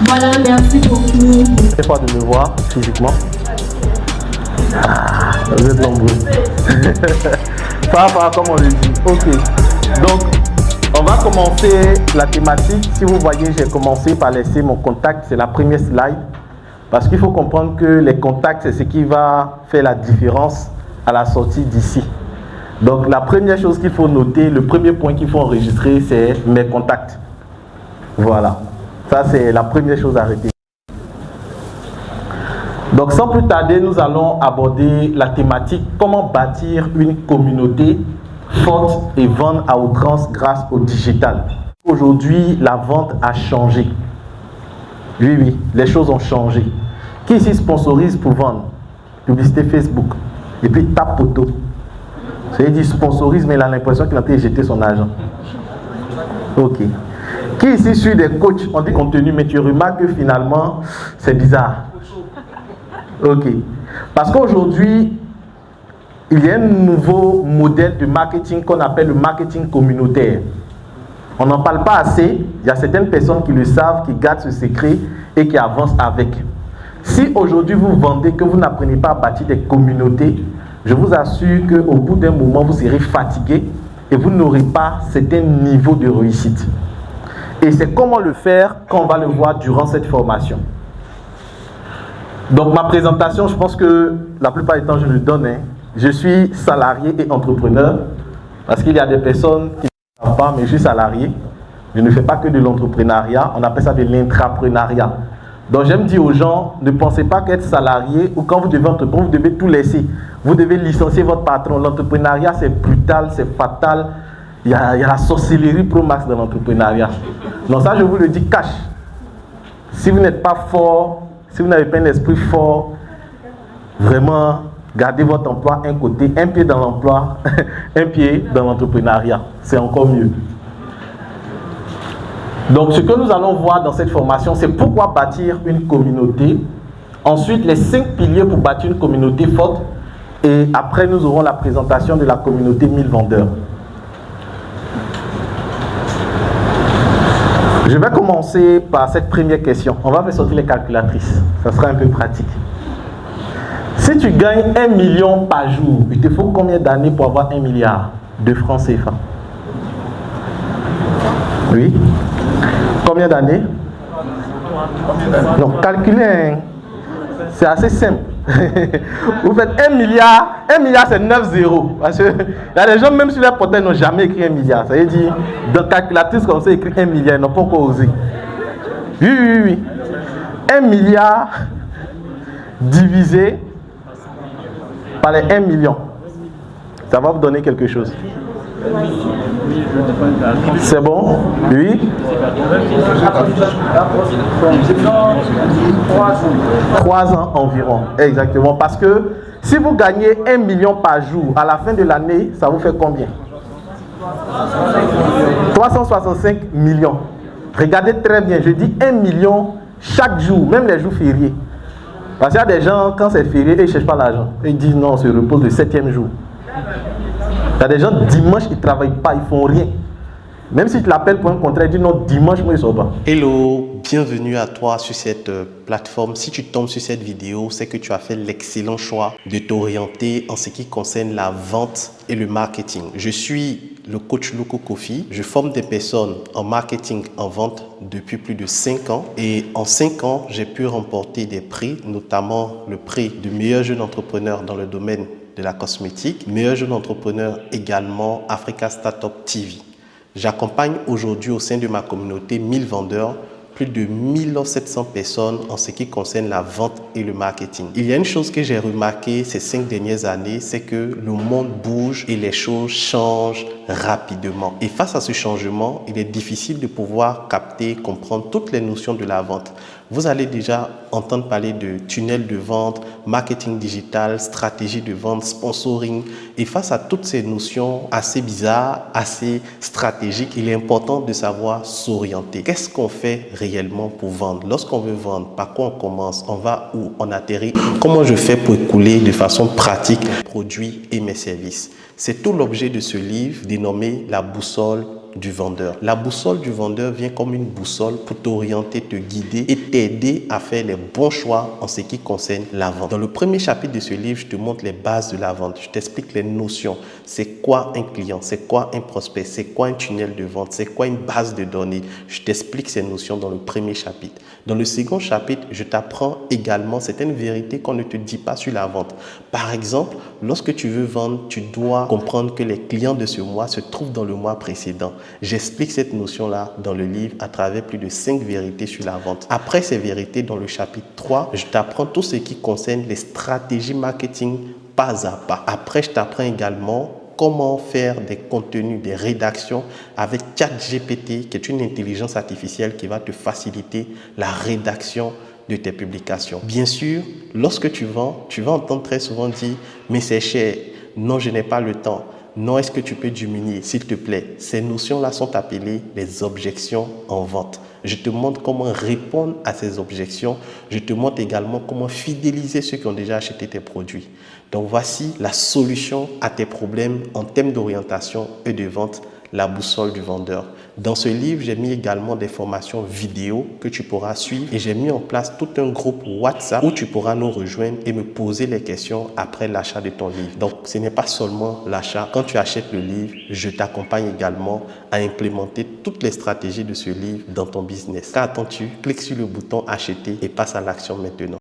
Voilà, merci beaucoup. C'est pas de me voir physiquement. Ah, vous êtes nombreux. Pas comme on le dit. Ok. Donc, on va commencer la thématique. Si vous voyez, j'ai commencé par laisser mon contact. C'est la première slide. Parce qu'il faut comprendre que les contacts, c'est ce qui va faire la différence à la sortie d'ici. Donc, la première chose qu'il faut noter, le premier point qu'il faut enregistrer, c'est mes contacts. Voilà. Ça, c'est la première chose à retenir. Donc, sans plus tarder, nous allons aborder la thématique comment bâtir une communauté forte et vendre à outrance grâce au digital. Aujourd'hui, la vente a changé. Oui, les choses ont changé. Qui ici sponsorise pour vendre? Publicité Facebook. Et puis tape poteau. C'est dit sponsorise, mais il a l'impression qu'il a été jeté son argent. Ok. Qui ici suit des coachs? On dit contenu, mais tu remarques que finalement, c'est bizarre. Ok. Parce qu'aujourd'hui, il y a un nouveau modèle de marketing qu'on appelle le marketing communautaire. On n'en parle pas assez. Il y a certaines personnes qui le savent, qui gardent ce secret et qui avancent avec. Si aujourd'hui vous vendez, que vous n'apprenez pas à bâtir des communautés, je vous assure qu'au bout d'un moment, vous serez fatigué et vous n'aurez pas certain niveau de réussite. Et c'est comment le faire qu'on va le voir durant cette formation. Donc ma présentation, je pense que la plupart du temps je le donne. Je suis salarié et entrepreneur parce qu'il y a des personnes qui ne savent pas, mais je suis salarié. Je ne fais pas que de l'entrepreneuriat, on appelle ça de l'intrapreneuriat. Donc j'aime dire aux gens, ne pensez pas qu'être salarié ou quand vous devez entreprendre, vous devez tout laisser. Vous devez licencier votre patron. L'entrepreneuriat c'est brutal, c'est fatal. Il y a la sorcellerie pro max dans l'entrepreneuriat. Donc ça je vous le dis cash. Si vous n'êtes pas fort, si vous n'avez pas un esprit fort, vraiment, gardez votre emploi un côté, un pied dans l'emploi, un pied dans l'entrepreneuriat. C'est encore mieux. Donc, ce que nous allons voir dans cette formation, c'est pourquoi bâtir une communauté. Ensuite, les 5 piliers pour bâtir une communauté forte. Et après, nous aurons la présentation de la communauté 1000 vendeurs. Je vais commencer par cette première question. On va faire sortir les calculatrices. Ça sera un peu pratique. Si tu gagnes 1 million par jour, il te faut combien d'années pour avoir 1 milliard de francs CFA? Oui. Combien d'années? Donc, calculez. C'est assez simple. Vous faites 1 milliard c'est 9 zéros. Parce qu'il y a des gens, même sur leur portail, n'ont jamais écrit 1 milliard. Ça veut dire, dans calculatrice comme ça, écrit 1 milliard, ils n'ont pas encore osé. Oui. 1 milliard divisé par les 1 million. Ça va vous donner quelque chose. C'est bon? Oui. 3 ans environ, exactement. Parce que si vous gagnez 1 million par jour, à la fin de l'année, ça vous fait combien? 365 millions. Regardez très bien, je dis 1 million chaque jour, même les jours fériés. Parce qu'il y a des gens, quand c'est férié, ils ne cherchent pas l'argent. Ils disent non, on se repose le 7e jour. Il y a des gens, dimanche, ils ne travaillent pas, ils ne font rien. Même si tu l'appelles pour un contrat, il dit non, dimanche, moi, ils ne sont pas. Hello, bienvenue à toi sur cette plateforme. Si tu tombes sur cette vidéo, c'est que tu as fait l'excellent choix de t'orienter en ce qui concerne la vente et le marketing. Je suis le coach Loco Kofi. Je forme des personnes en marketing, en vente depuis plus de 5 ans. Et en 5 ans, j'ai pu remporter des prix, notamment le prix du meilleur jeune entrepreneur dans le domaine de la cosmétique, meilleur jeune entrepreneur également Africa Startup TV. J'accompagne aujourd'hui au sein de ma communauté 1000 vendeurs, plus de 1700 personnes en ce qui concerne la vente et le marketing. Il y a une chose que j'ai remarqué ces 5 dernières années, c'est que le monde bouge et les choses changent rapidement. Et face à ce changement, il est difficile de pouvoir capter, comprendre toutes les notions de la vente. Vous allez déjà entendre parler de tunnel de vente, marketing digital, stratégie de vente, sponsoring. Et face à toutes ces notions assez bizarres, assez stratégiques, il est important de savoir s'orienter. Qu'est-ce qu'on fait réellement pour vendre? Lorsqu'on veut vendre, par quoi on commence? On va où? On atterrit? Comment je fais pour écouler de façon pratique mes produits et mes services? C'est tout l'objet de ce livre dénommé La boussole du vendeur. La boussole du vendeur vient comme une boussole pour t'orienter, te guider et t'aider à faire les bons choix en ce qui concerne la vente. Dans le premier chapitre de ce livre, je te montre les bases de la vente. Je t'explique les notions. C'est quoi un client? C'est quoi un prospect? C'est quoi un tunnel de vente? C'est quoi une base de données? Je t'explique ces notions dans le premier chapitre. Dans le second chapitre, je t'apprends également certaines vérités qu'on ne te dit pas sur la vente. Par exemple, lorsque tu veux vendre, tu dois comprendre que les clients de ce mois se trouvent dans le mois précédent. J'explique cette notion-là dans le livre à travers plus de 5 vérités sur la vente. Après ces vérités, dans le chapitre 3, je t'apprends tout ce qui concerne les stratégies marketing pas à pas. Après, je t'apprends également comment faire des contenus, des rédactions avec ChatGPT, qui est une intelligence artificielle qui va te faciliter la rédaction de tes publications. Bien sûr, lorsque tu vends, tu vas entendre très souvent dire « mais c'est cher, non je n'ai pas le temps ». Non, est-ce que tu peux diminuer, s'il te plaît? Ces notions-là sont appelées les objections en vente. Je te montre comment répondre à ces objections. Je te montre également comment fidéliser ceux qui ont déjà acheté tes produits. Donc, voici la solution à tes problèmes en termes d'orientation et de vente, la boussole du vendeur. Dans ce livre, j'ai mis également des formations vidéo que tu pourras suivre et j'ai mis en place tout un groupe WhatsApp où tu pourras nous rejoindre et me poser les questions après l'achat de ton livre. Donc, ce n'est pas seulement l'achat. Quand tu achètes le livre, je t'accompagne également à implémenter toutes les stratégies de ce livre dans ton business. Qu'attends-tu? Clique sur le bouton acheter et passe à l'action maintenant.